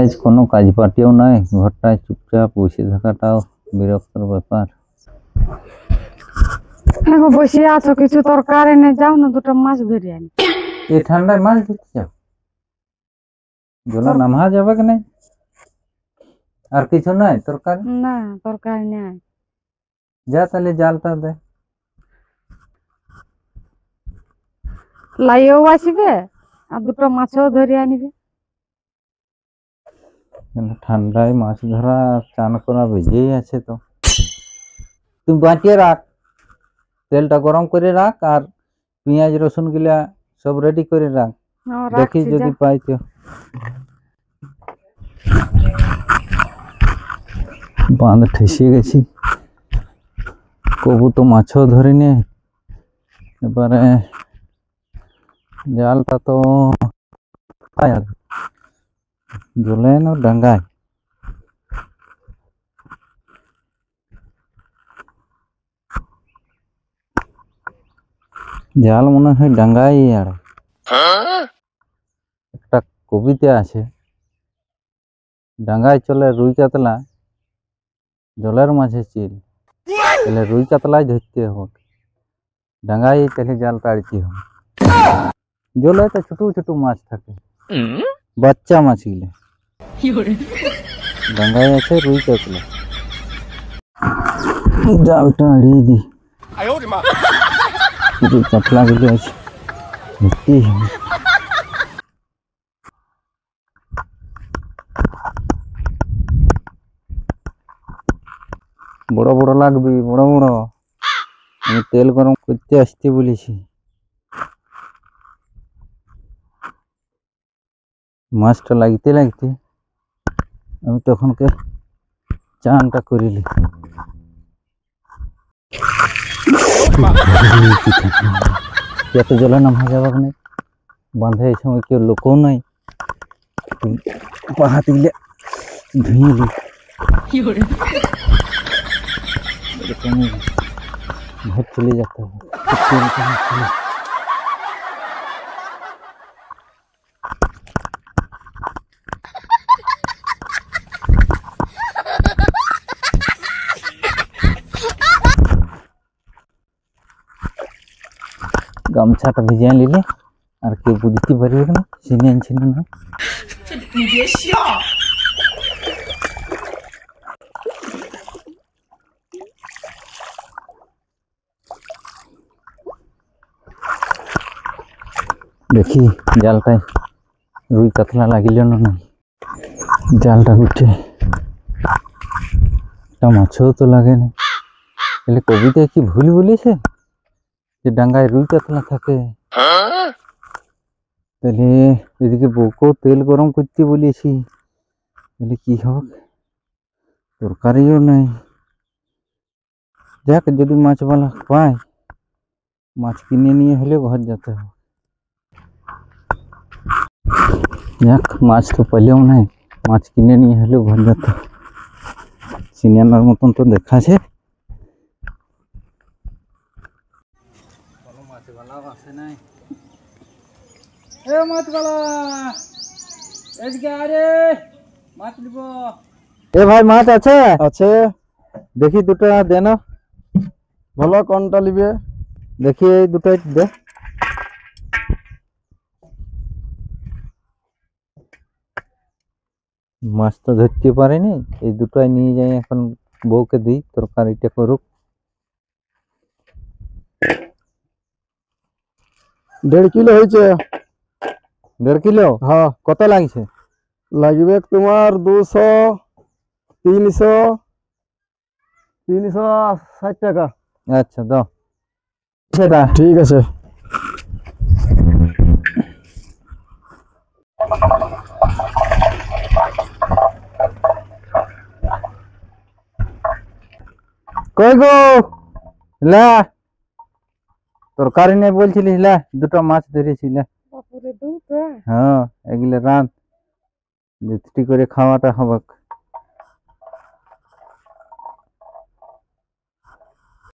আজ কোনো কাজ পাটিও নাই, ঘরটায় চুপচাপ বসে থাকাটাও বিরক্তর ব্যাপার। বসে আছো, কিছু তরকারি এনে যাও না, দুটো মাছ ধরে আনি। এই ঠান্ডায় মাছ ধরতে যাও? জলে নামা যাবে কি নাই? আর কিছু নাই তরকারি? না, তরকারি নাই। যা তাহলে জালটা দে। লাইও আসবে আর দুটো মাছও ধরে আনিবে। ঠান্ডায় মাছ ধরা চান করা বেজেই আছে তো। তুমি বাঁচিয়ে রাখ, তেলটা গরম করে রাখ, আর পেঁয়াজ রসুন গুলা সব রেডি করে রাখ। দেখি যদি পাই তো। বাঁধ ঠেসে গেছি, কবু তো মাছও ধরিনি। এবারে জালটা তো জলে না ডাঙ্গায়। জাল মনে হয় ডাঙ্গাই। আর একটা কবিতা আছে, ডাঙ্গায় চলে রুই কাতলা, জলের মাঝে চিল। তাহলে রুই কাতলাই ধরতে হবে, ডাঙ্গায় তাহলে জাল টাড়তে হবে। জলে তো ছোট ছোট মাছ থাকে, বাচ্চা মাছ গুলো। ডাঙ্গায় আছে রুই কাতলা, জালটা আড়িয়ে দি। কাতলা গুলো আছে, ধরতেই হবে। বড় বড় লাগবে, বড় বড়। আমি তেল গরম করতে আসতে বলেছি। মাছটা লাগতে লাগতে আমি তখনকে চানটা করিলি। এত জলে নামা যাবার নেই, বাঁধে এই সময় কেউ লোকও নাই। পা হাত গিলে ধুয়ে নি, ঘর চলে যেতে হবে। গামছাটা ভিজিয়ে নিলে আর কেউ বুঝতে পারবে না চিনি আনছি না। দেখি জালটায় রুই কাতলা লাগিল না নাই। জালটা উঠে একটা মাছও তো লাগে না। তাহলে কবিতায় কি ভুল বলেছে যে ডাঙ্গায় রুই কাতলা থাকে? তাহলে এদিকে বউকেও তেল গরম করতে বলেছি, তাহলে কি হবে? তরকারিও নাই। যাক, যদি মাছওয়ালা পায়, মাছ কিনে নিয়ে হলে ঘর যেতে হবে। যাক, মাছ তো পেলেও নাই, মাছ কিনে নিয়ে হলেও ঘর যেতে হবে। সিনেমার মতন তো দেখাছে। কোনো মাছওয়ালাও আসে নাই। মাছওয়ালা এদিকে আরে, মাছ নিব। এ ভাই, মাছ আছে? আছে। দেখি দুটো দেন। ভালো, কোনটা নিবে? দেখি এই দুটো দে। মাছ তো ধরতে পারেনি, এই দুটোই নিয়ে যাই, এখন বউকে দিই, তরকারিটা করুক। 1.5 কিলো হয়েছে। 1.5 কিলো? হ্যাঁ। কত লাগছে? লাগবে তোমার 200, 300, 360 টাকা। আচ্ছা, দাও সেটা। ঠিক আছে। কই গো, লা তরকারি নেই বলছিলিস, লা দুটো মাছ ধরেছিল। বাপুরে দুটো? হ্যাঁ, এগুলো রান, যেটি করে খাওয়াটা হবে।